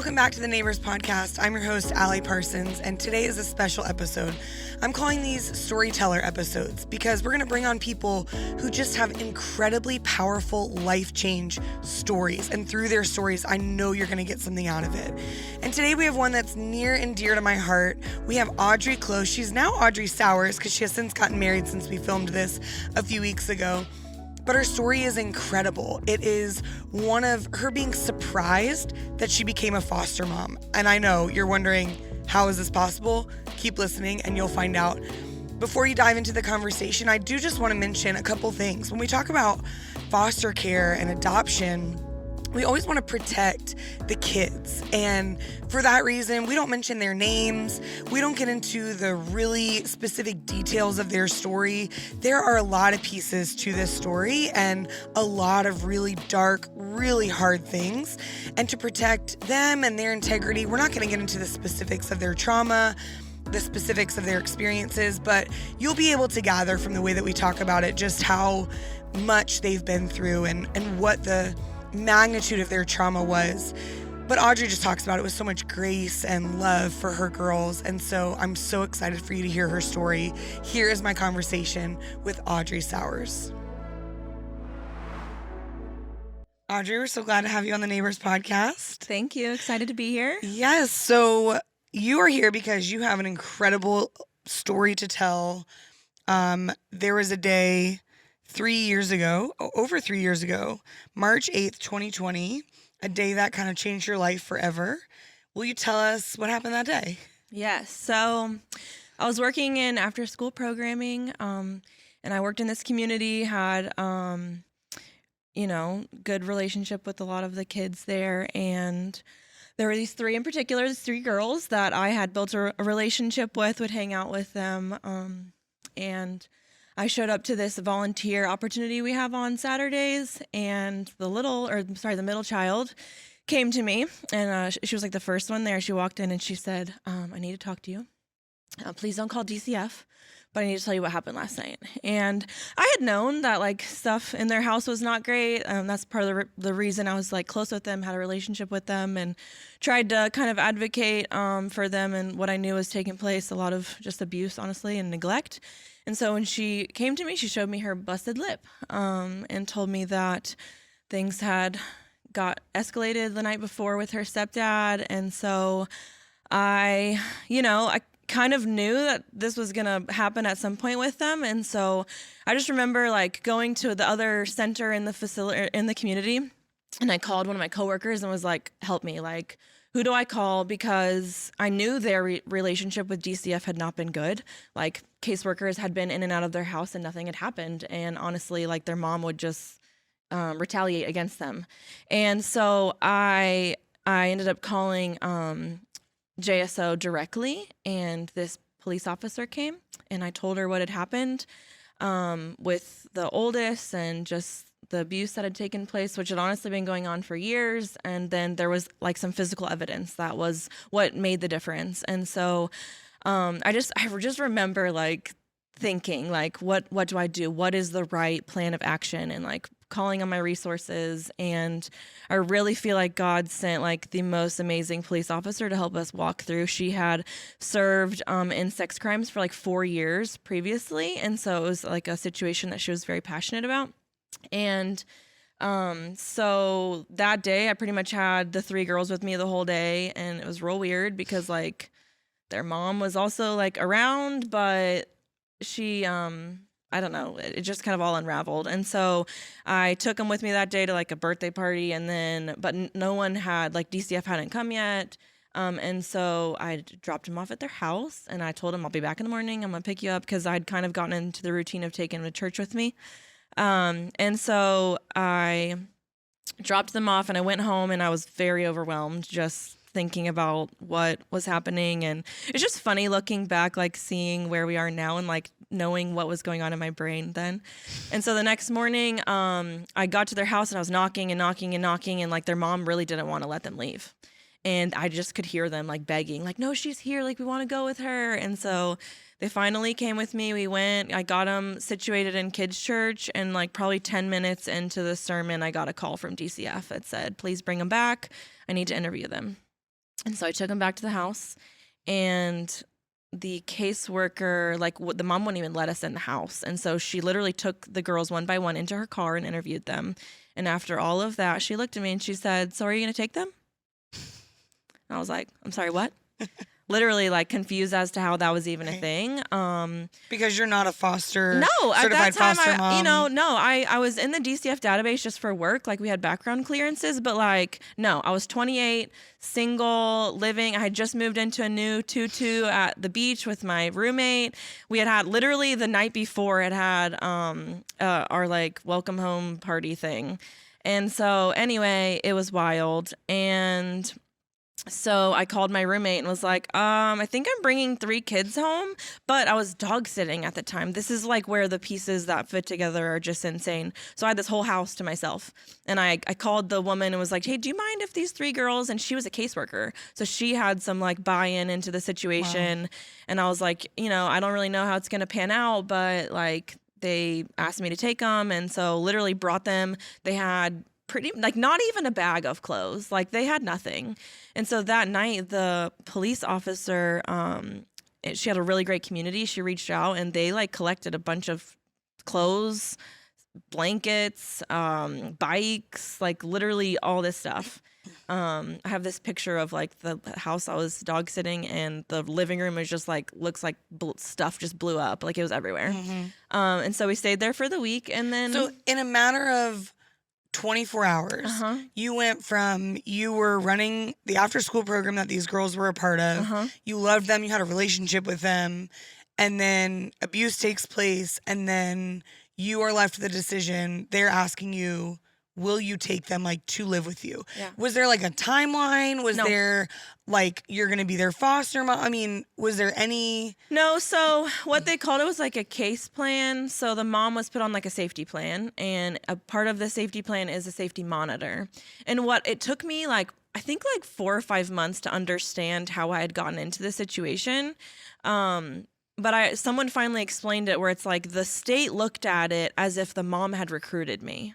Welcome back to the Neighbors Podcast. I'm your host, Allie Parsons, and today is a special episode. I'm calling these Storyteller episodes because we're going to bring on people who just have incredibly powerful life change stories. And through their stories, I know you're going to get something out of it. And today we have one that's near and dear to my heart. We have Audrey close. She's now Audrey Sowers because she has since gotten married since we filmed this a few weeks ago. But her story is incredible. It is one of her being surprised that she became a foster mom. And I know you're wondering, how is this possible? Keep listening and you'll find out. Before you dive into the conversation, I do just want to mention a couple things. When we talk about foster care and adoption, we always want to protect the kids. And for that reason, we don't mention their names. We don't get into the really specific details of their story. There are a lot of pieces to this story and a lot of really dark, really hard things. And to protect them and their integrity, we're not going to get into the specifics of their trauma, the specifics of their experiences, but you'll be able to gather from the way that we talk about it just how much they've been through and what the magnitude of their trauma was. But Audrey just talks about it with so much grace and love for her girls. And so I'm so excited for you to hear her story. Here is my conversation with Audrey Sowers. Audrey, we're so glad to have you on the Neighbors Podcast. Thank you. Excited to be here. Yes. So you are here because you have an incredible story to tell. There was a day over 3 years ago, March 8th, 2020, a day that kind of changed your life forever. Will you tell us what happened that day? Yes. So I was working in after school programming, and I worked in this community, had, good relationship with a lot of the kids there. And there were these three in particular, these three girls that I had built a relationship with, would hang out with them. And I showed up to this volunteer opportunity we have on Saturdays, and the middle child came to me, and she was like the first one there. She walked in and she said, I need to talk to you. Please don't call DCF, but I need to tell you what happened last night. And I had known that like stuff in their house was not great. That's part of the reason I was like close with them, had a relationship with them, and tried to kind of advocate for them and what I knew was taking place, a lot of just abuse, honestly, and neglect. And so when she came to me, she showed me her busted lip and told me that things had got escalated the night before with her stepdad. And so I kind of knew that this was going to happen at some point with them. And so I just remember like going to the other center in the facility, in the community, and I called one of my coworkers and was like, help me, like, who do I call? Because I knew their relationship with DCF had not been good. Like, caseworkers had been in and out of their house and nothing had happened. And honestly, like, their mom would just retaliate against them. And so I ended up calling JSO directly, and this police officer came, and I told her what had happened with the oldest and just the abuse that had taken place, which had honestly been going on for years. And then there was like some physical evidence that was what made the difference. And so I just remember like thinking like, what do I do? What is the right plan of action? And like calling on my resources. And I really feel like God sent like the most amazing police officer to help us walk through. She had served in sex crimes for like 4 years previously. And so it was like a situation that she was very passionate about. And so that day I pretty much had the three girls with me the whole day, and it was real weird because like their mom was also like around, but she I don't know, it just kind of all unraveled. And so I took them with me that day to like a birthday party, but no one had, like, DCF hadn't come yet. And so I dropped them off at their house, and I told them I'll be back in the morning. I'm going to pick you up, because I'd kind of gotten into the routine of taking them to church with me. And so I dropped them off, and I went home, and I was very overwhelmed just thinking about what was happening. And it's just funny looking back, like seeing where we are now and like knowing what was going on in my brain then. And so the next morning, I got to their house, and I was knocking and knocking and knocking, and like their mom really didn't want to let them leave. And I just could hear them like begging, like, no, she's here. Like, we want to go with her. And so they finally came with me. We went, I got them situated in kids' church, and like probably 10 minutes into the sermon, I got a call from DCF that said, please bring them back. I need to interview them. And so I took them back to the house, and the caseworker, like the mom wouldn't even let us in the house. And so she literally took the girls one by one into her car and interviewed them. And after all of that, she looked at me and she said, "So are you going to take them?" And I was like, "I'm sorry, what?" Literally like confused as to how that was even a thing. Because you're not a foster no, at that certified time, foster mom. I was in the DCF database just for work. Like we had background clearances, but like, no, I was 28, single, living. I had just moved into a new tutu at the beach with my roommate. We had literally the night before had our like welcome home party thing. And so anyway, it was wild. And so I called my roommate and was like, I think I'm bringing 3 kids home, but I was dog sitting at the time. This is like where the pieces that fit together are just insane. So I had this whole house to myself, and I called the woman and was like, "Hey, do you mind if these 3 girls," and she was a caseworker, so she had some like buy-in into the situation. Wow. And I was like, I don't really know how it's going to pan out, but like they asked me to take them. And so literally brought them. They had like not even a bag of clothes. Like they had nothing. And so that night, the police officer, she had a really great community. She reached out and they like collected a bunch of clothes, blankets, bikes, like literally all this stuff. I have this picture of like the house I was dog sitting, and the living room is just like, looks like stuff just blew up. Like it was everywhere. Mm-hmm. And so we stayed there for the week. And then. So in a matter of 24 hours, you went from, you were running the after school program that these girls were a part of. You loved them. You had a relationship with them. And then abuse takes place. And then you are left with the decision. They're asking you, will you take them like to live with you? Yeah. Was there like a timeline? Was there like, you're going to be their foster mom? I mean, was there any? No. So what they called it was like a case plan. So the mom was put on like a safety plan, and a part of the safety plan is a safety monitor. And what it took me like, I think like 4 or 5 months to understand how I had gotten into the situation. But someone finally explained it where it's like the state looked at it as if the mom had recruited me,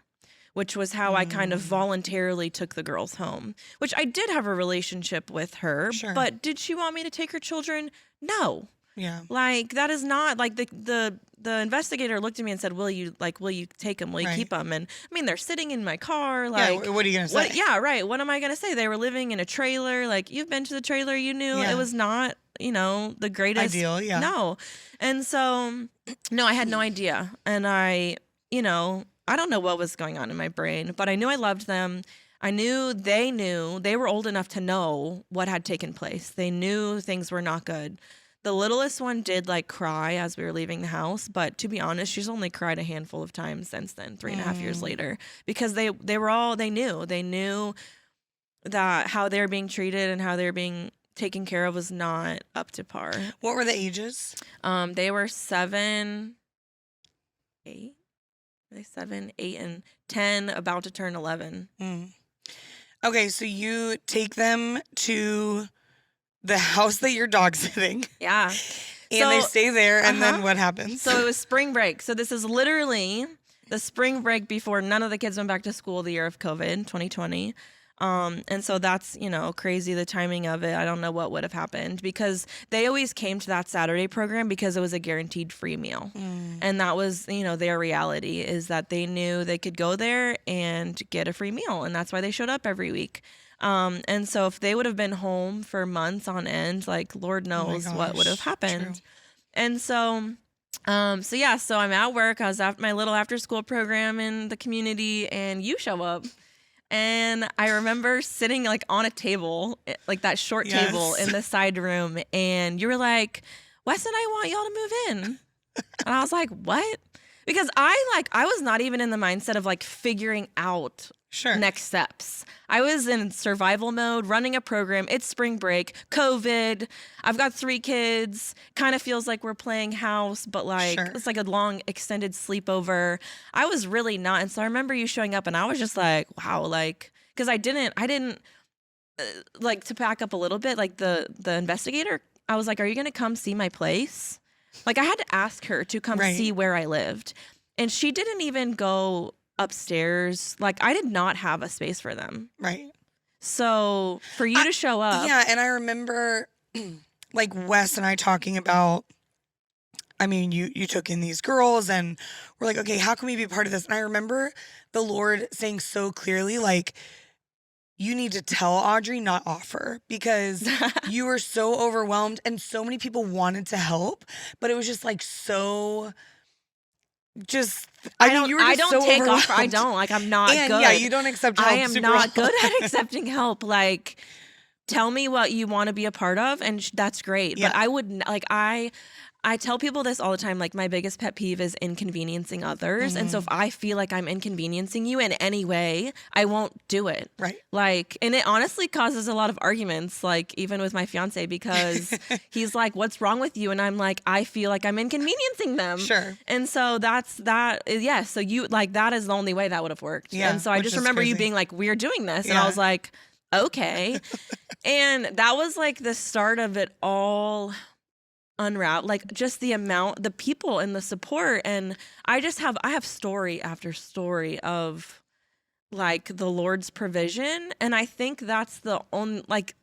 which was how I kind of voluntarily took the girls home, which I did have a relationship with her. Sure. But did she want me to take her children? No. Yeah. Like that is not like the investigator looked at me and said, will you take them? Will you keep them? And I mean, they're sitting in my car. Like, yeah, what are you going to say? Yeah, right. What am I going to say? They were living in a trailer. Like, you've been to the trailer, you knew it was not, the greatest. Ideal, yeah. No. And so, no, I had no idea. And I don't know what was going on in my brain, but I knew I loved them. I knew they were old enough to know what had taken place. They knew things were not good. The littlest one did like cry as we were leaving the house, but to be honest, she's only cried a handful of times since then, 3.5 years later, because they knew that how they were being treated and how they were being taken care of was not up to par. What were the ages? They were 7, 8. 7, 8, and 10, about to turn 11. Okay, so you take them to the house that you're dog sitting. Yeah. And they stay there, and then what happens? So it was spring break. So this is literally the spring break before none of the kids went back to school the year of COVID, 2020. And so that's, crazy, the timing of it. I don't know what would have happened, because they always came to that Saturday program because it was a guaranteed free meal. And that was, their reality, is that they knew they could go there and get a free meal. And that's why they showed up every week. And so if they would have been home for months on end, like Lord knows what would have happened. True. And so I'm at work. I was at my little after school program in the community, and you show up. And I remember sitting like on a table, like that short table in the side room. And you were like, Wes and I want y'all to move in. And I was like, what? Because I was not even in the mindset of like figuring out next steps. I was in survival mode, running a program. It's spring break, COVID. I've got 3 kids. Kind of feels like we're playing house, but like it's like a long extended sleepover. I was really not. And so I remember you showing up, and I was just like, wow, like, because I didn't like, to back up a little bit, like the investigator, I was like, are you going to come see my place? Like I had to ask her to come see where I lived. And she didn't even go upstairs. Like I did not have a space for them. Right. So for you to show up. Yeah, and I remember like Wes and I talking about, I mean, you took in these girls and we're like, okay, how can we be part of this? And I remember the Lord saying so clearly, like, you need to tell Audrey, not offer, because you were so overwhelmed and so many people wanted to help, but it was just like so just I mean, you were just so take overwhelmed. offer. I don't like. I'm not and good. Yeah, you don't accept help. I am super not well. good at accepting help. Like, tell me what you want to be a part of, and that's great. Yeah. But I would like I tell people this all the time. Like, my biggest pet peeve is inconveniencing others. And so if I feel like I'm inconveniencing you in any way, I won't do it. Right. Like, and it honestly causes a lot of arguments, like even with my fiance, because he's like, what's wrong with you? And I'm like, I feel like I'm inconveniencing them. Sure. And so that's that. Yeah. So you like, that is the only way that would have worked. Yeah, And so I which just is remember you crazy. being like, we're doing this. And Yeah. I was like, okay. And that was like the start of it all unwrap, like just the people and the support. And I have story after story of like the Lord's provision. And I think that's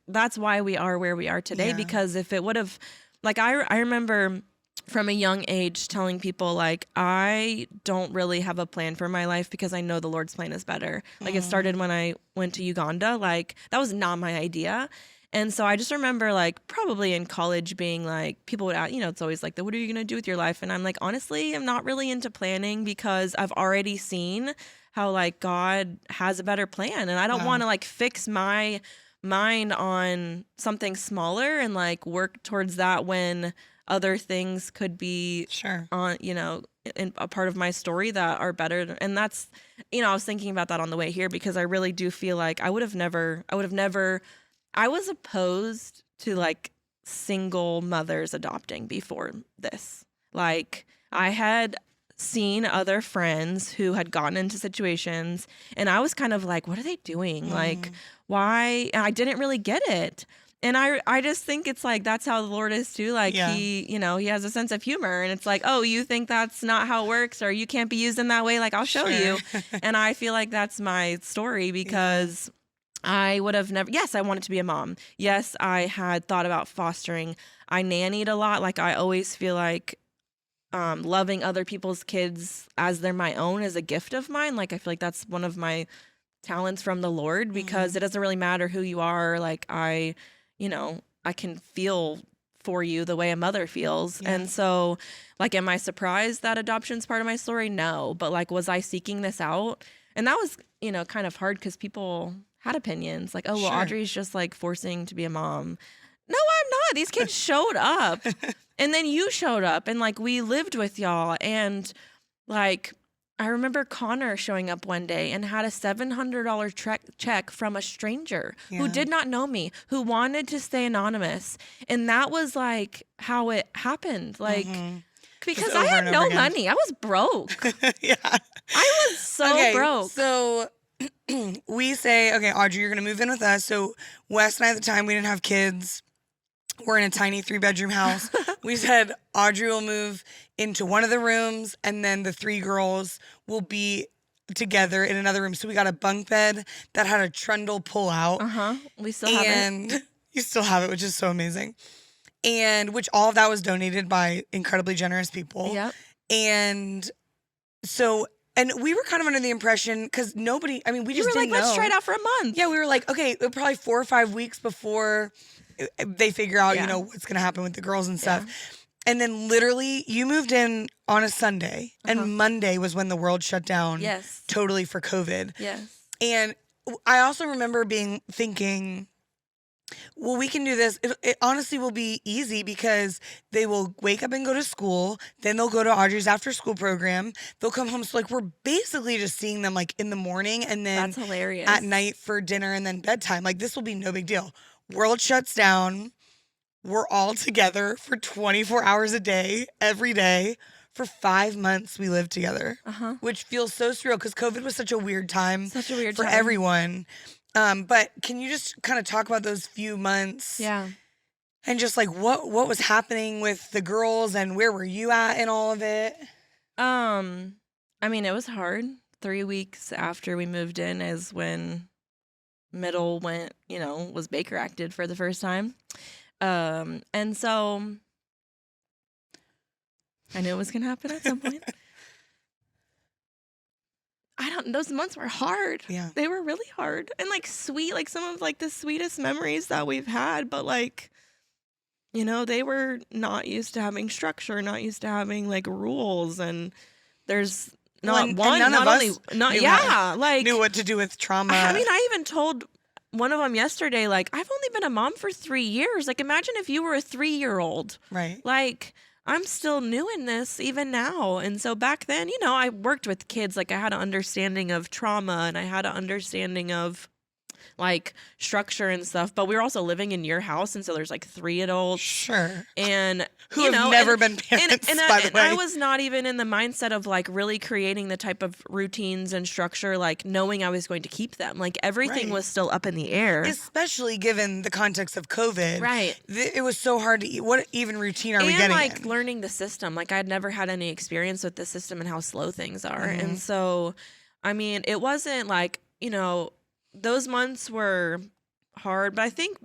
that's why we are where we are today. Yeah. Because if it would have, like, I remember from a young age telling people, like, I don't really have a plan for my life because I know the Lord's plan is better. Like, it started when I went to Uganda. Like, that was not my idea. And so I just remember, like, probably in college being like, people would ask, it's always like, what are you going to do with your life? And I'm like, honestly, I'm not really into planning because I've already seen how, like, God has a better plan. And I don't want to, like, fix my mind on something smaller and, like, work towards that when other things could be on, in a part of my story that are better. And that's, I was thinking about that on the way here because I really do feel like I was opposed to, like, single mothers adopting before this. Like, I had seen other friends who had gotten into situations and I was kind of like, what are they doing? Like, why? And I didn't really get it. And I just think it's like, that's how the Lord is too. Like, he has a sense of humor and it's like, oh, you think that's not how it works or you can't be used in that way? Like, I'll show you. And I feel like that's my story because I would have never, yes, I wanted to be a mom. Yes, I had thought about fostering. I nannied a lot. Like, I always feel like loving other people's kids as they're my own is a gift of mine. Like, I feel like that's one of my talents from the Lord because it doesn't really matter who you are. Like, I can feel for you the way a mother feels. Yeah. And so, like, am I surprised that adoption's part of my story? No. But, like, was I seeking this out? And that was, kind of hard because people had opinions like, oh, well, Audrey's just, like, forcing to be a mom. No, I'm not. These kids showed up and then you showed up and, like, we lived with y'all. And, like, I remember Connor showing up one day and had a $700 check from a stranger who did not know me, who wanted to stay anonymous. And that was, like, how it happened. Like, because I had no money. I was broke. Yeah. I was so broke. So we say, okay, Audrey, you're going to move in with us. So Wes and I at the time, we didn't have kids. We're in a tiny 3-bedroom house. We said Audrey will move into one of the rooms and then the 3 girls will be together in another room. So we got a bunk bed that had a trundle pull out. We still have it. And you still have it, which is so amazing. And which all of that was donated by incredibly generous people. Yep. And so, and we were kind of under the impression, because we just didn't know. Let's try it out for a month. Yeah, we were like, okay, probably 4 or 5 weeks before they figure out, what's going to happen with the girls and stuff. Yeah. And then literally you moved in on a Sunday and Monday was when the world shut down totally for COVID. Yes. And I also remember thinking, well, we can do this. It honestly will be easy because they will wake up and go to school. Then they'll go to Audrey's after school program. They'll come home. So, like, we're basically just seeing them, like, in the morning and then that's hilarious. At night for dinner and then bedtime. Like, this will be no big deal. World shuts down. We're all together for 24 hours a day, every day. For 5 months, we lived together, which feels so surreal because COVID was such a weird time for everyone. But can you just kind of talk about those few months? Yeah. And just, like, what was happening with the girls and where were you at in all of it? It was hard. 3 weeks after we moved in is when middle was Baker acted for the first time. And so I knew it was going to happen at some point. Those months were hard. Yeah. They were really hard and like sweet, like some of like the sweetest memories that we've had. But like, they were not used to having structure, not used to having like rules. And there's not and one, none not of only, us not, yeah, like knew what to do with trauma. I mean, I even told one of them yesterday, like, I've only been a mom for 3 years. Like, imagine if you were a 3-year-old. Right. Like, I'm still new in this even now. And so back then, I worked with kids. Like, I had an understanding of trauma and I had an understanding of like structure and stuff, but we were also living in your house, and so there's like 3 adults. Sure. And who have never been parents, by the way. I was not even in the mindset of like really creating the type of routines and structure, like knowing I was going to keep them. Like everything was still up in the air. Especially given the context of COVID. Right. It was so hard to eat. What even routine are we getting like in? Learning the system. Like I'd never had any experience with the system and how slow things are. And so, I mean, it wasn't like, those months were hard, but I think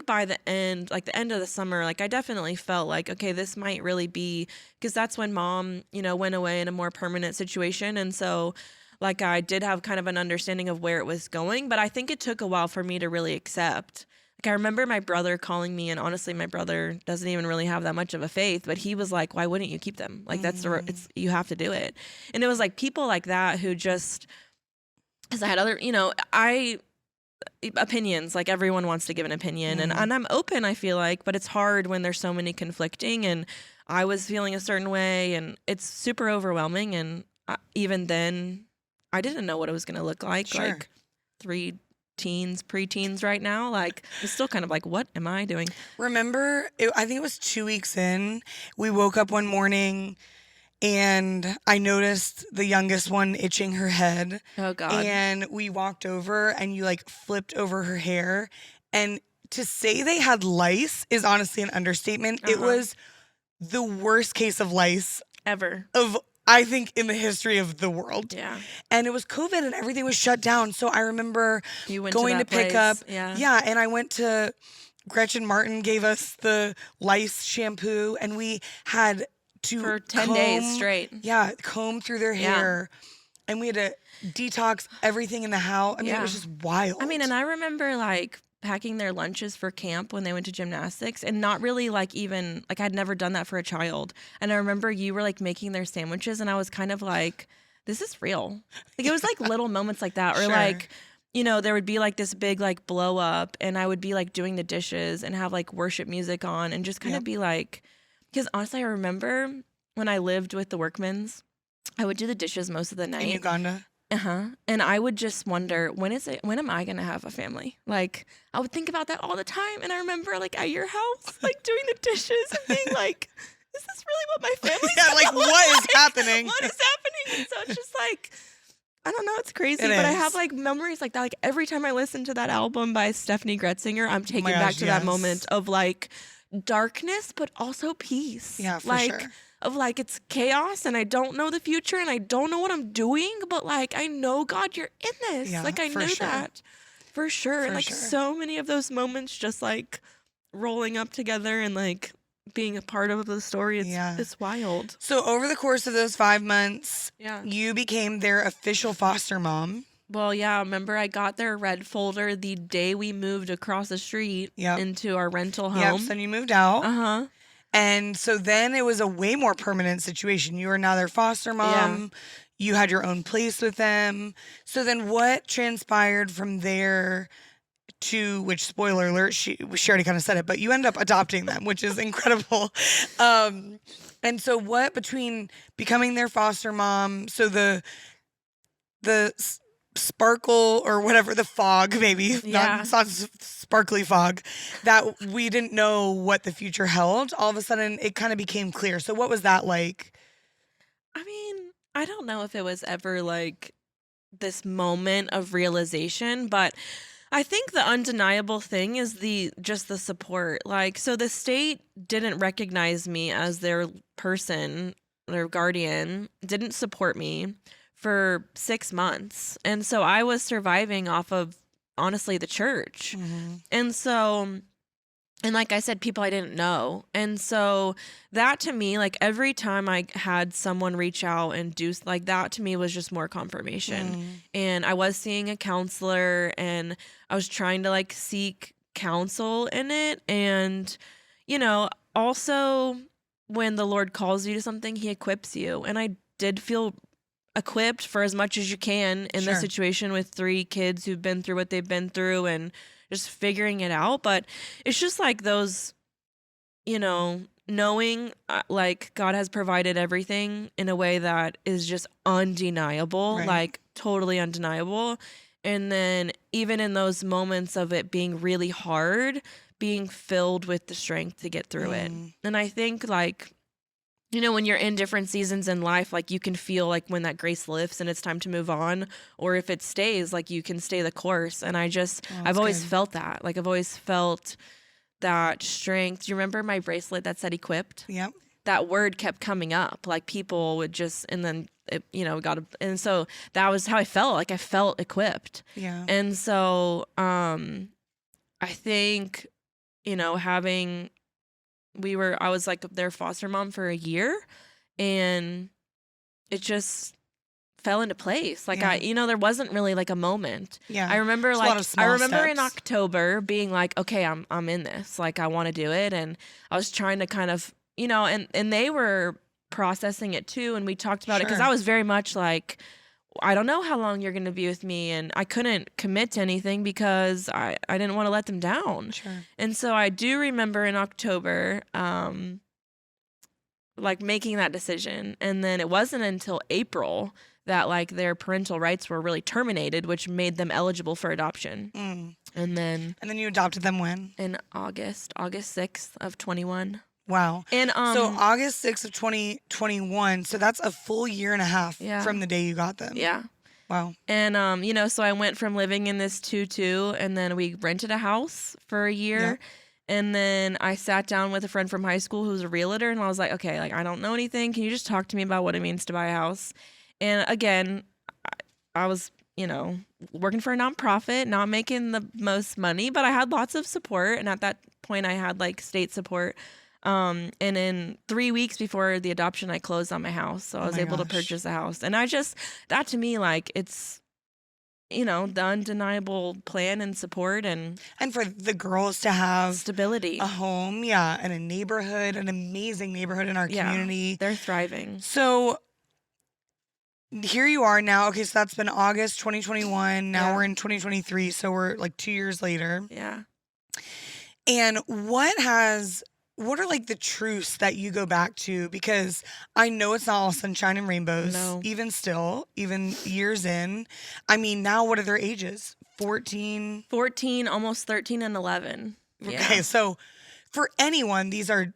by the end, like the end of the summer, like I definitely felt like, okay, this might really be, because that's when mom, went away in a more permanent situation. And so like I did have kind of an understanding of where it was going, but I think it took a while for me to really accept. Like I remember my brother calling me, and honestly, my brother doesn't even really have that much of a faith, but he was like, why wouldn't you keep them? Like you have to do it. And it was like people like that who just, because I had other, opinions, like everyone wants to give an opinion, and I'm open, I feel like, but it's hard when there's so many conflicting, and I was feeling a certain way, and it's super overwhelming, and even then, I didn't know what it was going to look like. Sure. Like 3 preteens right now, like it's still kind of like, what am I doing? Remember, I think it was 2 weeks in, we woke up one morning and I noticed the youngest one itching her head. Oh, God. And we walked over and you like flipped over her hair. And to say they had lice is honestly an understatement. It was the worst case of lice ever I think in the history of the world. Yeah. And it was COVID and everything was shut down. So I remember going to pick place. up. Yeah. And I went to, Gretchen Martin gave us the lice shampoo, and we had to for 10 days straight. Yeah, comb through their hair. And we had to detox everything in the house. I mean, it was just wild. I mean, and I remember like packing their lunches for camp when they went to gymnastics, and not really like even like I'd never done that for a child. And I remember you were like making their sandwiches, and I was kind of like, this is real. Like it was like little moments like that, or like, there would be like this big like blow up, and I would be like doing the dishes and have like worship music on, and just kind of be like, because honestly, I remember when I lived with the Workmans, I would do the dishes most of the night. In Uganda? And I would just wonder, when am I going to have a family? Like, I would think about that all the time. And I remember, like, at your house, like, doing the dishes and being like, is this really what my family's like, what is happening? What is happening? And so it's just like, I don't know, it's crazy. But I have, like, memories like that. Like, every time I listen to that album by Stephanie Gretzinger, I'm taken back to that moment of, like, darkness, but also peace. Yeah, for like, sure. Of like, it's chaos and I don't know the future and I don't know what I'm doing, but like, I know, God, you're in this. Yeah, like, I knew that for sure. And like so many of those moments just like rolling up together and like being a part of the story. It's wild. So over the course of those 5 months, you became their official foster mom. Well, yeah, remember I got their red folder the day we moved across the street into our rental home. Yep, so you moved out. And so then it was a way more permanent situation. You were now their foster mom. Yeah. You had your own place with them. So then what transpired from there to, which spoiler alert, she already kind of said it, but you end up adopting them, which is incredible. And so what between becoming their foster mom, so the sparkle or whatever, the fog maybe, not sparkly fog, that we didn't know what the future held, all of a sudden it kind of became clear. So what was that like? I mean, I don't know if it was ever like this moment of realization, but I think the undeniable thing is just the support. Like, so the state didn't recognize me as their person, their guardian, didn't support me for 6 months. And so I was surviving off of honestly the church. And so, and like I said, people I didn't know. And so that to me, like every time I had someone reach out and do like that, to me was just more confirmation. And I was seeing a counselor and I was trying to like seek counsel in it. And, you know, also when the Lord calls you to something, he equips you. And I did feel equipped for as much as you can in the situation with 3 kids who've been through what they've been through and just figuring it out. But it's just like those, you know, knowing like God has provided everything in a way that is just undeniable, like totally undeniable. And then even in those moments of it being really hard, being filled with the strength to get through it. And I think like, you know, when you're in different seasons in life, like you can feel like when that grace lifts and it's time to move on, or if it stays, like you can stay the course. And I've always felt that. Like I've always felt that strength. Do you remember my bracelet that said equipped? Yep. That word kept coming up. Like people would just, and then it, you know, and so that was how I felt. Like I felt equipped. Yeah. And so I think, you know, I was like their foster mom for a year, and it just fell into place. Like you know, there wasn't really like a moment. Yeah. I remember in October being like, okay, I'm in this. Like I want to do it. And I was trying to kind of, you know, and they were processing it too. And we talked about it because I was very much like, I don't know how long you're going to be with me. And I couldn't commit to anything because I didn't want to let them down. And so I do remember in October, like making that decision. And then it wasn't until April that like their parental rights were really terminated, which made them eligible for adoption. And then you adopted them when? In August 6th of 21. Wow. And so August 6th of 2021, so that's a full year and a half from the day you got them. Yeah. Wow. And you know, so I went from living in this 2-2, and then we rented a house for a year. Yeah. And then I sat down with a friend from high school who's a realtor, and I was like, okay, like I don't know anything. Can you just talk to me about what it means to buy a house? And again, I was, you know, working for a nonprofit, not making the most money, but I had lots of support. And at that point I had like state support. And in 3 weeks before the adoption, I closed on my house. So I was able to purchase a house. And that to me, like, it's, you know, the undeniable plan and support and for the girls to have stability, a home. Yeah. And a neighborhood, an amazing neighborhood in our community. They're thriving. So here you are now. Okay. So that's been August 2021. Now we're in 2023. So we're like 2 years later. Yeah. And what are like the truths that you go back to? Because I know it's not all sunshine and rainbows, even still, even years in. I mean, now what are their ages? 14, almost 13 and 11. Okay. So for anyone, these are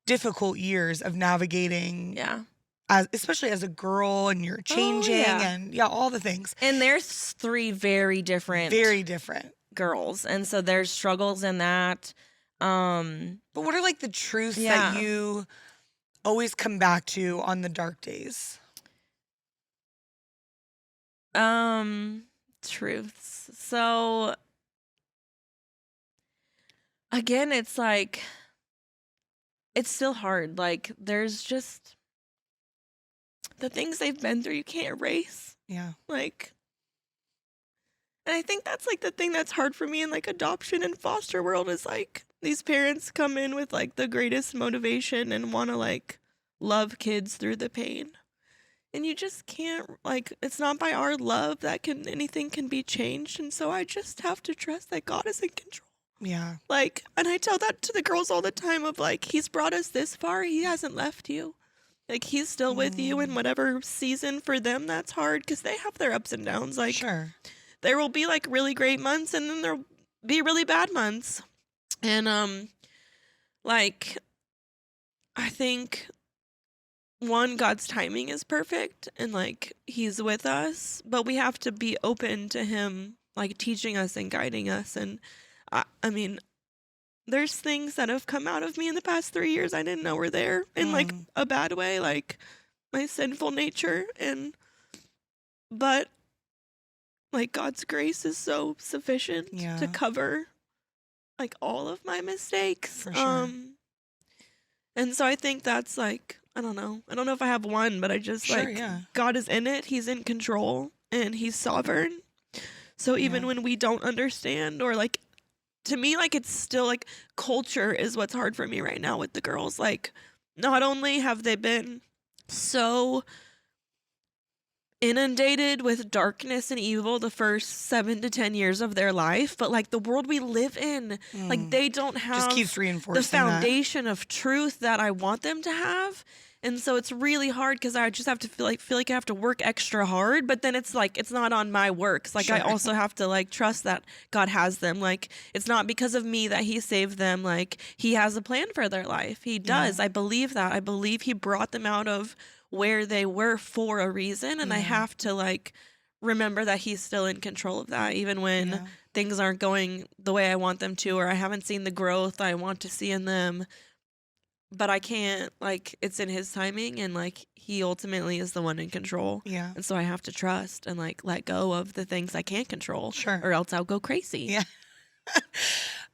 difficult years of navigating. Yeah. Especially as a girl, and you're changing and all the things. And there's 3 very different girls. And so there's struggles in that. But what are like the truths that you always come back to on the dark days? Truths. So again, it's like, it's still hard. Like there's just the things they've been through, you can't erase. Yeah. Like, and I think that's like the thing that's hard for me in like adoption and foster world is like, these parents come in with like the greatest motivation and want to like love kids through the pain. And you just can't, like, it's not by our love that anything can be changed. And so I just have to trust that God is in control. Yeah. Like, and I tell that to the girls all the time of like, he's brought us this far. He hasn't left you. Like, he's still with you in whatever season for them that's hard because they have their ups and downs. Like, there will be like really great months and then there'll be really bad months. And, like, I think, one, God's timing is perfect and, like, he's with us, but we have to be open to him, like, teaching us and guiding us. And, I mean, there's things that have come out of me in the past 3 years I didn't know were there in, like, a bad way, like, my sinful nature. But like God's grace is so sufficient Yeah. to cover like all of my mistakes. For sure. And so I think that's like, I don't know if I have one, but I just Sure, like yeah. God is in it. He's in control and he's sovereign. So even Yeah. when we don't understand, or like, to me, like, it's still like culture is what's hard for me right now with the girls. Like, not only have they been so inundated with darkness and evil the first 7 to 10 years of their life, but like the world we live in, like they don't have Just keeps reinforcing the foundation of truth that I want them to have. And so it's really hard because I just have to feel like I have to work extra hard, but then it's like it's not on my works. Like I Sure. also have to like trust that God has them. Like it's not because of me that he saved them. Like he has a plan for their life. He does. Yeah. I believe that. I believe he brought them out of where they were for a reason, and I Yeah. have to like remember that he's still in control of that, even when Yeah. things aren't going the way I want them to, or I haven't seen the growth I want to see in them. But I can't, like, it's in his timing, and like he ultimately is the one in control. Yeah. And so I have to trust and like let go of the things I can't control. Sure. Or else I'll go crazy. Yeah.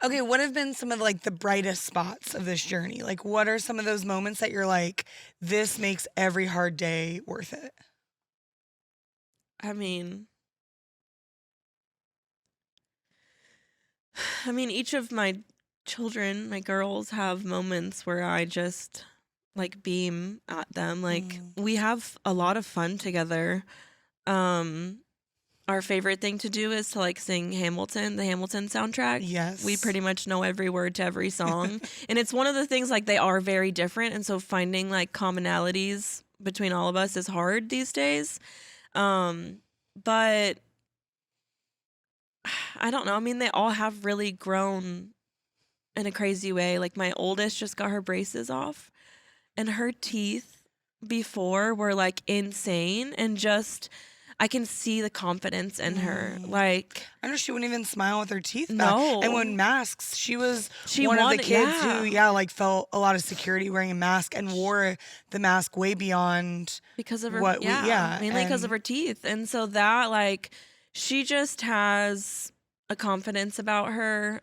Okay, what have been some of like the brightest spots of this journey? Like what are some of those moments that you're like, this makes every hard day worth it? I mean, each of my children, my girls, have moments where I just like beam at them. Like we have a lot of fun together. Our favorite thing to do is to like sing the Hamilton soundtrack. Yes. We pretty much know every word to every song. And it's one of the things, like, they are very different, and so finding like commonalities between all of us is hard these days. But I don't know. I mean, they all have really grown in a crazy way. Like my oldest just got her braces off, and her teeth before were like insane, and just I can see the confidence in her. Like I know she wouldn't even smile with her teeth back. No. And when masks, she was one of the kids who, like felt a lot of security wearing a mask and wore the mask way beyond because of her what mainly because of her teeth. And so that, like, she just has a confidence about her.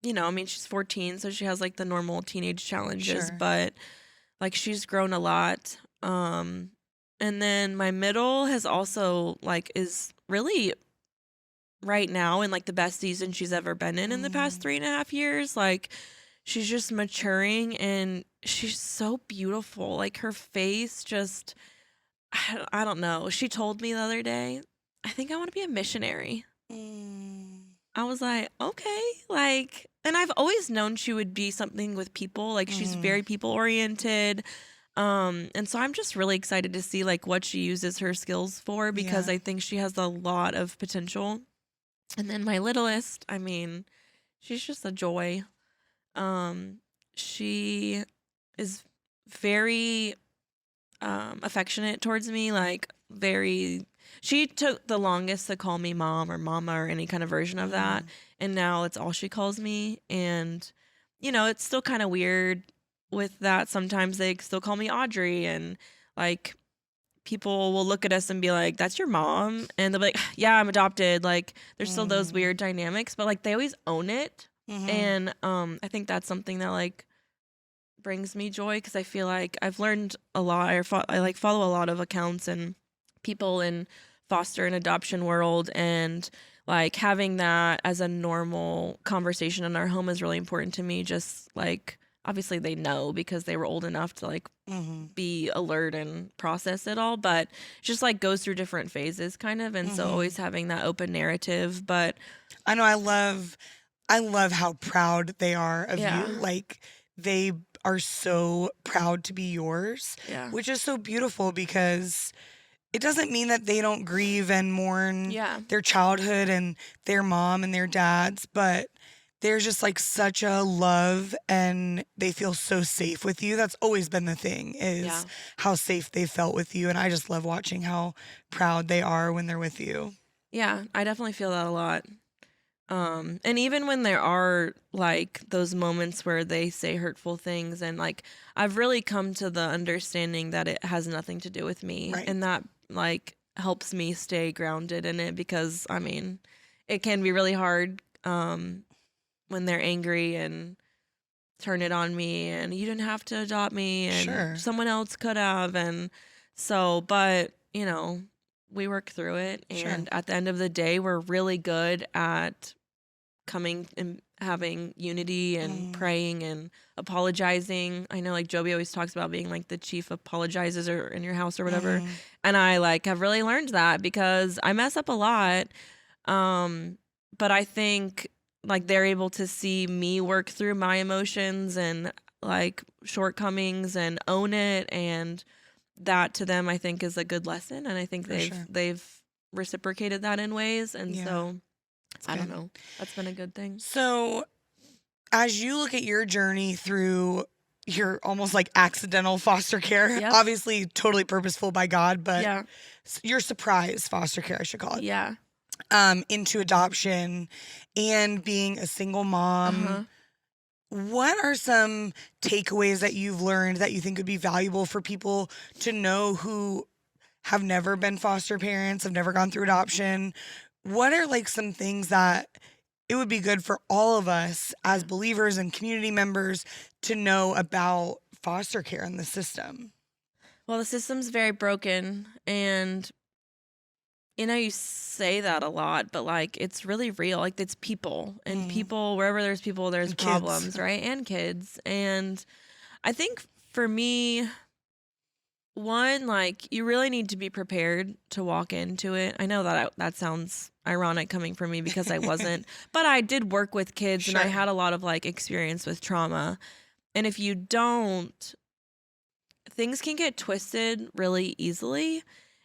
You know, I mean, she's 14, so she has like the normal teenage challenges, Sure. but like she's grown a lot. And then my middle has also like is really right now in like the best season she's ever been in the past 3.5 years. Like she's just maturing, and she's so beautiful. Like her face just, I don't know. She told me the other day, I think I want to be a missionary. I was like, okay, like, and I've always known she would be something with people. Like she's very people oriented. And so I'm just really excited to see like what she uses her skills for, because Yeah. I think she has a lot of potential. And then my littlest, I mean, she's just a joy. She is very affectionate towards me, like she took the longest to call me mom or mama or any kind of version of that. And now it's all she calls me. And, you know, it's still kind of weird with that. Sometimes they still call me Audrey, and like people will look at us and be like, that's your mom? And they'll be like, yeah, I'm adopted. Like there's still those weird dynamics, but like they always own it. And I think that's something that like brings me joy, because I feel like I've learned a lot. I like follow a lot of accounts and people in foster and adoption world, and like having that as a normal conversation in our home is really important to me. Just like, obviously they know because they were old enough to like be alert and process it all, but it just like goes through different phases kind of. And so always having that open narrative. But I know I love how proud they are of Yeah. you. Like they are so proud to be yours, Yeah. which is so beautiful, because it doesn't mean that they don't grieve and mourn Yeah. their childhood and their mom and their dads, but there's just like such a love, and they feel so safe with you. That's always been the thing, is Yeah. how safe they felt with you. And I just love watching how proud they are when they're with you. Yeah, I definitely feel that a lot. And even when there are like those moments where they say hurtful things, and like I've really come to the understanding that it has nothing to do with me, Right. and that like helps me stay grounded in it, because I mean, it can be really hard when they're angry and turn it on me and you didn't have to adopt me and Sure. someone else could have. And so, but you know, we work through it, and Sure. at the end of the day, we're really good at coming and having unity and praying and apologizing. I know like Joby always talks about being like the chief apologizes in your house or whatever. And I like have really learned that, because I mess up a lot. But I think like they're able to see me work through my emotions and like shortcomings and own it, and that to them I think is a good lesson, and I think they've reciprocated that in ways, and so I don't know, that's been a good thing. So as you look at your journey through your almost like accidental foster care, obviously totally purposeful by God, but your surprise foster care, I should call it, into adoption and being a single mom, what are some takeaways that you've learned that you think would be valuable for people to know who have never been foster parents, have never gone through adoption? What are like some things that it would be good for all of us as believers and community members to know about foster care and the system? Well, the system's very broken, and you know, you say that a lot, but like it's really real. Like it's people, and people, wherever there's people, there's problems, right? And kids. And I think for me, one, like you really need to be prepared to walk into it. I know that that sounds ironic coming from me because I wasn't, but I did work with kids and I had a lot of like experience with trauma. And if you don't, things can get twisted really easily.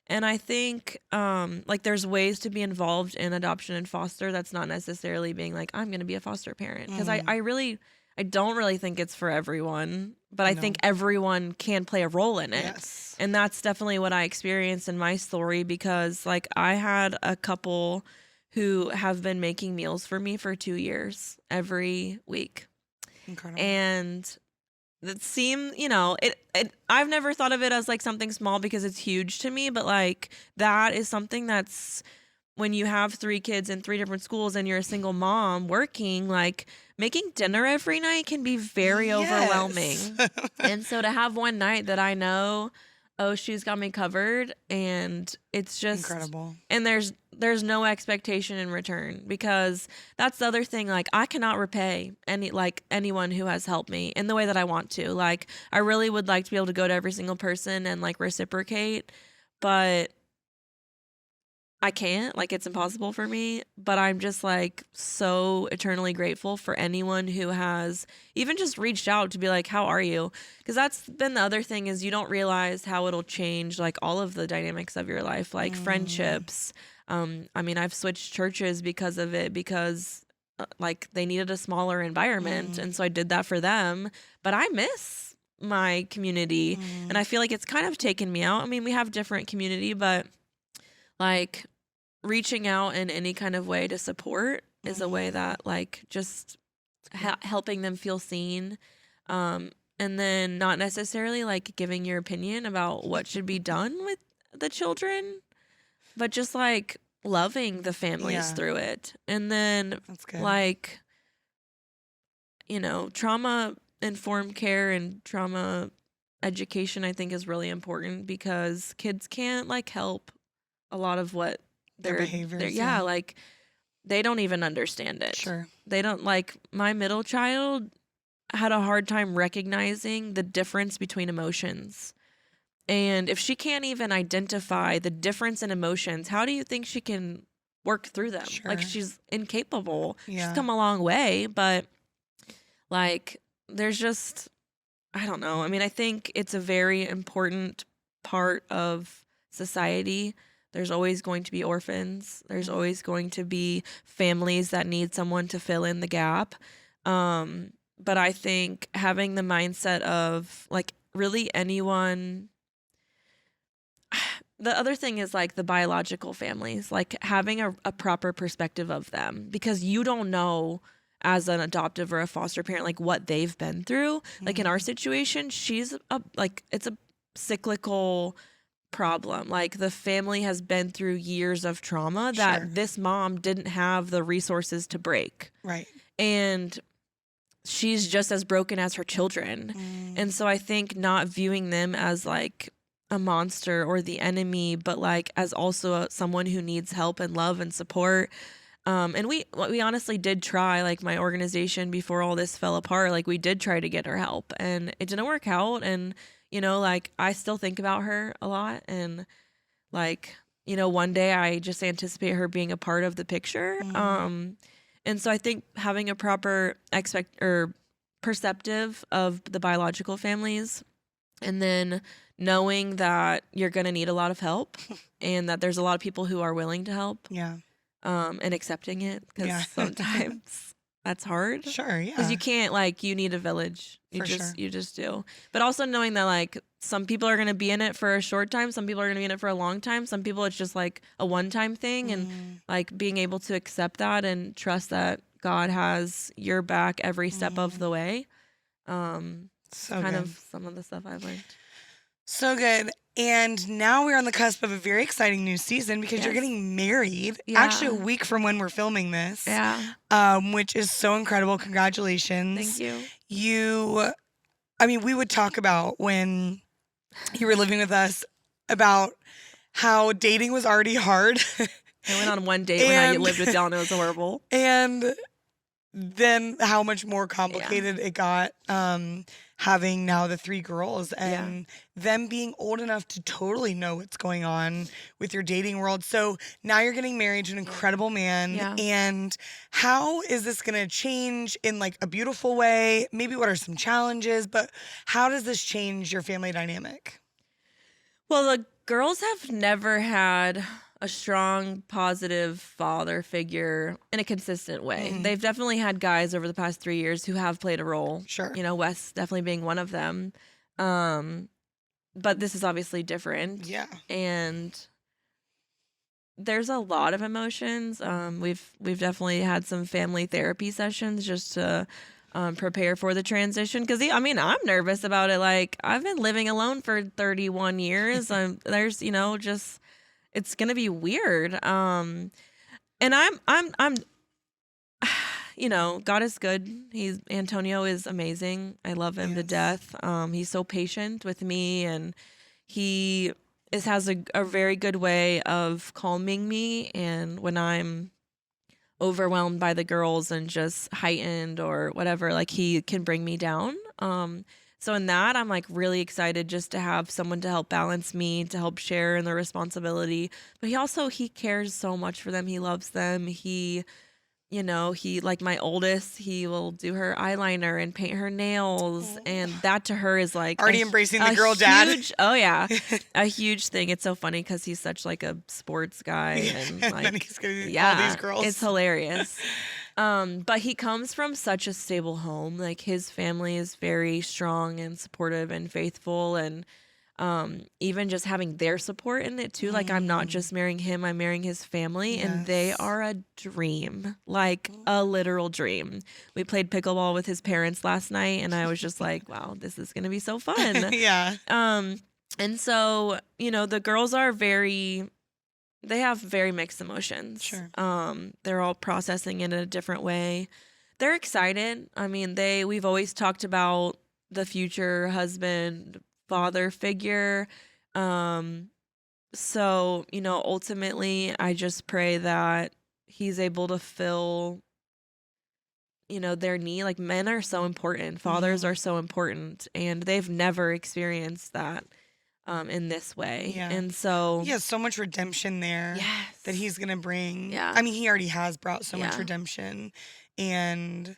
And I think like there's ways to be involved in adoption and foster that's not necessarily being like, I'm going to be a foster parent. Because I don't really think it's for everyone, but I think everyone can play a role in it. Yes. And that's definitely what I experienced in my story, because like I had a couple who have been making meals for me for 2 years every week. Incredible. And that seemed, you know, I've never thought of it as like something small because it's huge to me, but like that is something that's, when you have 3 kids in 3 different schools and you're a single mom working, like making dinner every night can be very overwhelming. And so to have one night that I know, oh, she's got me covered, and it's just incredible. And there's no expectation in return, because that's the other thing. Like I cannot repay anyone who has helped me in the way that I want to. Like I really would like to be able to go to every single person and like reciprocate, but I can't. Like it's impossible for me. But I'm just like so eternally grateful for anyone who has even just reached out to be like, how are you? Because that's been the other thing, is you don't realize how it'll change like all of the dynamics of your life, like friendships. I mean, I've switched churches because of it, because like they needed a smaller environment. And so I did that for them. But I miss my community, and I feel like it's kind of taken me out. I mean, we have different community, but like reaching out in any kind of way to support is a way that like just helping them feel seen. And then not necessarily like giving your opinion about what should be done with the children, but just like loving the families through it. And then like, you know, trauma informed care and trauma education I think is really important, because kids can't like help a lot of what their behaviors. Like they don't even understand it. Sure. They don't, like my middle child had a hard time recognizing the difference between emotions. And if she can't even identify the difference in emotions, how do you think she can work through them? Sure. Like she's incapable. Yeah. She's come a long way, but like there's just, I don't know. I mean, I think it's a very important part of society. There's always going to be orphans. There's always going to be families that need someone to fill in the gap. But I think having the mindset of like really anyone, the other thing is like the biological families, like having a proper perspective of them, because you don't know as an adoptive or a foster parent, like what they've been through. Like in our situation, she's like, it's a cyclical problem. Like the family has been through years of trauma that Sure. this mom didn't have the resources to break. Right. And she's just as broken as her children. And so I think not viewing them as like a monster or the enemy, but like as also someone who needs help and love and support. And we honestly did try, like my organization before all this fell apart, like we did try to get her help and it didn't work out. And, you know, like I still think about her a lot. And like, you know, one day I just anticipate her being a part of the picture. And so I think having a proper perceptive of the biological families, and then knowing that you're going to need a lot of help and that there's a lot of people who are willing to help. Yeah. And accepting it, because sometimes that's hard. Sure, yeah. Because you can't, like, you need a village. You just do. But also knowing that, like, some people are going to be in it for a short time. Some people are going to be in it for a long time. Some people, it's just, like, a one-time thing. And, like, being able to accept that and trust that God has your back every step of the way. So kind good. of some of the stuff I've learned. So good. And now we're on the cusp of a very exciting new season because you're getting married actually a week from when we're filming this. Yeah. Which is so incredible. Congratulations. Thank you. We would talk about when you were living with us about how dating was already hard. I went on one date when I lived with y'all and it was horrible. And then how much more complicated it got, having now the 3 girls and them being old enough to totally know what's going on with your dating world. So now you're getting married to an incredible man. Yeah. And how is this going to change in like a beautiful way? Maybe what are some challenges, but how does this change your family dynamic? Well, the girls have never had a strong, positive father figure in a consistent way. They've definitely had guys over the past 3 years who have played a role. Sure. You know, Wes definitely being one of them. But this is obviously different. Yeah. And there's a lot of emotions. We've definitely had some family therapy sessions just to prepare for the transition. Because, I'm nervous about it. Like, I've been living alone for 31 years. There's, just... It's gonna be weird, and I'm, God is good. Antonio is amazing. I love him to death. He's so patient with me, and he has a very good way of calming me. And when I'm overwhelmed by the girls and just heightened or whatever, like he can bring me down. So in that, I'm like really excited just to have someone to help balance me, to help share in the responsibility. But he cares so much for them. He loves them. He like my oldest, he will do her eyeliner and paint her nails. And that to her is like already embracing the girl dad. Oh yeah. A huge thing. It's so funny because he's such like a sports guy. And like, then he's gonna do all these girls. It's hilarious. But he comes from such a stable home. Like his family is very strong and supportive and faithful, and even just having their support in it too. Like I'm not just marrying him, I'm marrying his family, and they are a dream, like a literal dream. We played pickleball with his parents last night, and I was just like, wow, this is gonna be so fun. Yeah. And so, the girls are they have very mixed emotions. Sure. They're all processing it in a different way. They're excited. We've always talked about the future husband, father figure. So, ultimately I just pray that he's able to fill, their need. Like men are so important. Fathers are so important, and they've never experienced that. In this way. Yeah. And so he has so much redemption there that he's going to bring. Yeah. He already has brought so much redemption. And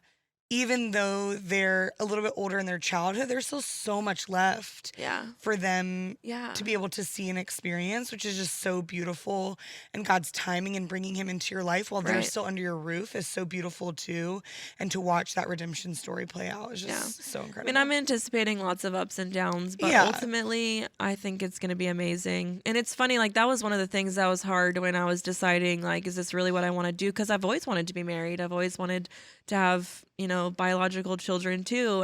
even though they're a little bit older in their childhood, there's still so much left for them to be able to see and experience, which is just so beautiful. And God's timing and bringing him into your life while they're still under your roof is so beautiful too. And to watch that redemption story play out is just so incredible. I'm anticipating lots of ups and downs, but ultimately I think it's going to be amazing. And it's funny, like that was one of the things that was hard when I was deciding, like, is this really what I want to do? Because I've always wanted to be married. I've always wanted to have, biological children too.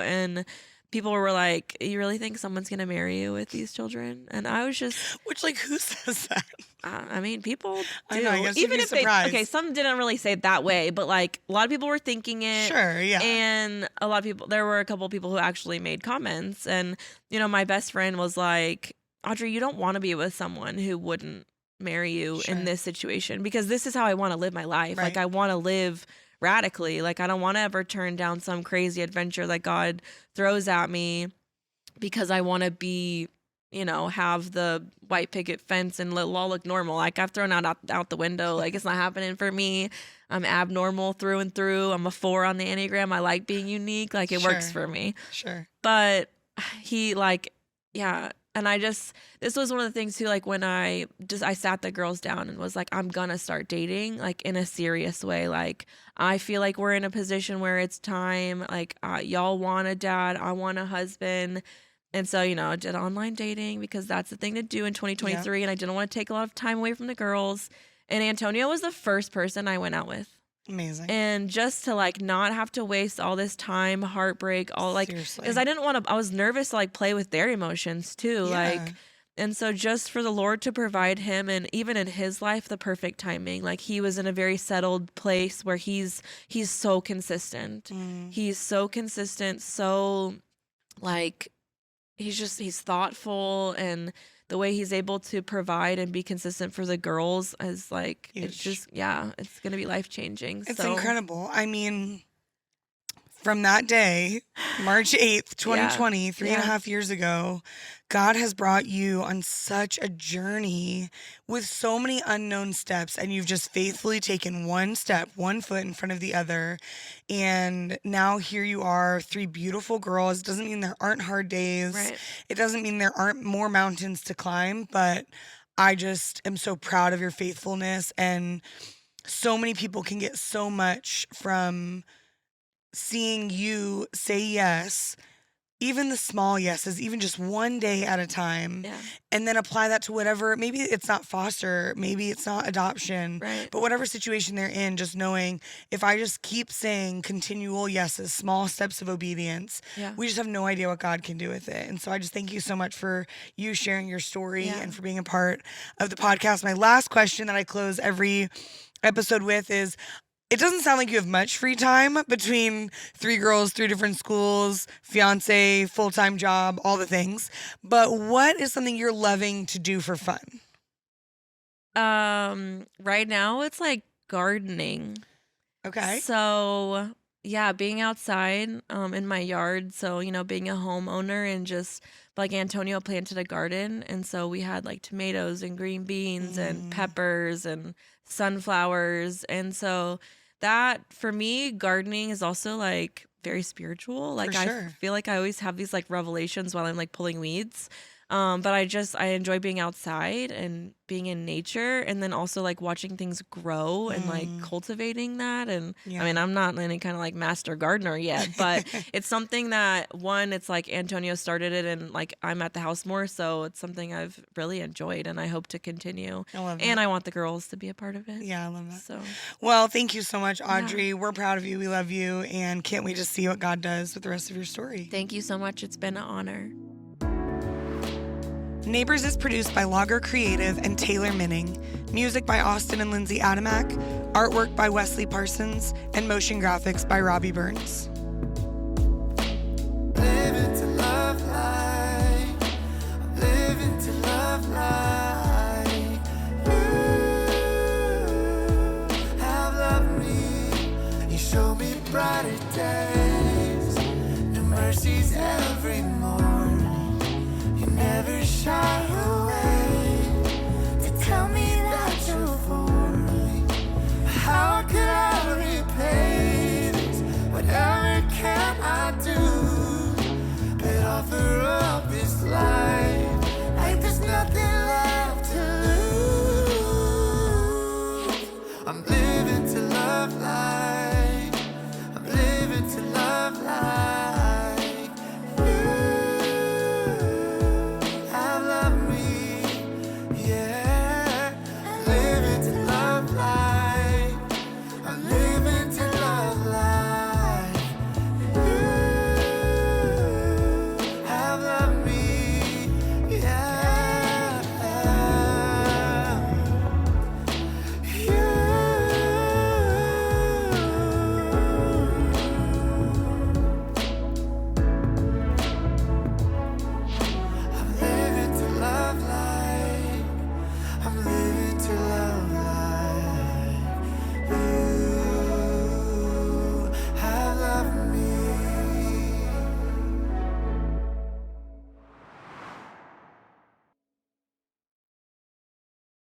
people were like, you really think someone's going to marry you with these children? And I was just... Which, like, who says that? I mean, people do. I know, I guess Even you'd be if surprised. okay, some didn't really say it that way, but like a lot of people were thinking it. Sure, yeah. And a lot of people, there were a couple of people who actually made comments. And, you know, my best friend was like, Audrey, you don't want to be with someone who wouldn't marry you in this situation, because this is how I want to live my life. Right. Like, I want to live radically. Like, I don't want to ever turn down some crazy adventure that God throws at me because I want to be, you know, have the white picket fence and it'll all look normal. Like, I've thrown out the window. Like, it's not happening for me. I'm abnormal through and through. I'm a 4 on the Enneagram. I like being unique. Like, it works for me. Sure. But he, like, yeah. And this was one of the things too, like, when I sat the girls down and was like, I'm gonna start dating, like, in a serious way. Like, I feel like we're in a position where it's time. Like, y'all want a dad, I want a husband. And so, you know, I did online dating because that's the thing to do in 2023. Yeah. And I didn't want to take a lot of time away from the girls. And Antonio was the first person I went out with. Amazing. And just to, like, not have to waste all this time, heartbreak, all, like, because I didn't want to, I was nervous to, like, play with their emotions too. Yeah. Like, and so just for the Lord to provide him, and even in his life, the perfect timing. Like, he was in a very settled place where he's so consistent. He's so consistent. So, like, he's thoughtful, and the way he's able to provide and be consistent for the girls is, like, huge. It's just, it's going to be life-changing. It's incredible. I mean, from that day, March 8th, 2020, 3.5 years ago, God has brought you on such a journey with so many unknown steps, and you've just faithfully taken one step, one foot in front of the other. And now here you are, 3 beautiful girls. It doesn't mean there aren't hard days. Right. It doesn't mean there aren't more mountains to climb, but I just am so proud of your faithfulness. And so many people can get so much from seeing you say yes, even the small yeses, even just one day at a time, and then apply that to whatever, maybe it's not foster, maybe it's not adoption, but whatever situation they're in, just knowing if I just keep saying continual yeses, small steps of obedience, we just have no idea what God can do with it. And so I just thank you so much for you sharing your story and for being a part of the podcast. My last question that I close every episode with is, it doesn't sound like you have much free time between 3 girls, 3 different schools, fiance, full-time job, all the things. But what is something you're loving to do for fun? Right now it's like gardening. Okay. So, yeah, being outside in my yard. So, you know, being a homeowner, and just like Antonio planted a garden. And so we had like tomatoes and green beans and peppers and sunflowers. And so that, for me, gardening is also like very spiritual. Like, I feel like I always have these like revelations while I'm like pulling weeds. But I enjoy being outside and being in nature, and then also like watching things grow and like cultivating that. And I mean, I'm not any kind of like master gardener yet, but it's something that, one, it's like Antonio started it, and like I'm at the house more, so it's something I've really enjoyed, and I hope to continue. I love that. And I want the girls to be a part of it. Yeah, I love that. So, well, thank you so much, Audrey. Yeah. We're proud of you. We love you, and can't wait to see what God does with the rest of your story. Thank you so much. It's been an honor. Neighbors is produced by Logger Creative and Taylor Minning. Music by Austin and Lindsay Adamak. Artwork by Wesley Parsons. And motion graphics by Robbie Burns. Living to love life. Living to love life. You have loved me. You show me brighter days. New mercies every morning. Never shy away to tell me that you're for me. How could I repay this? Whatever can I do but offer up this life like there's nothing left to lose? I'm living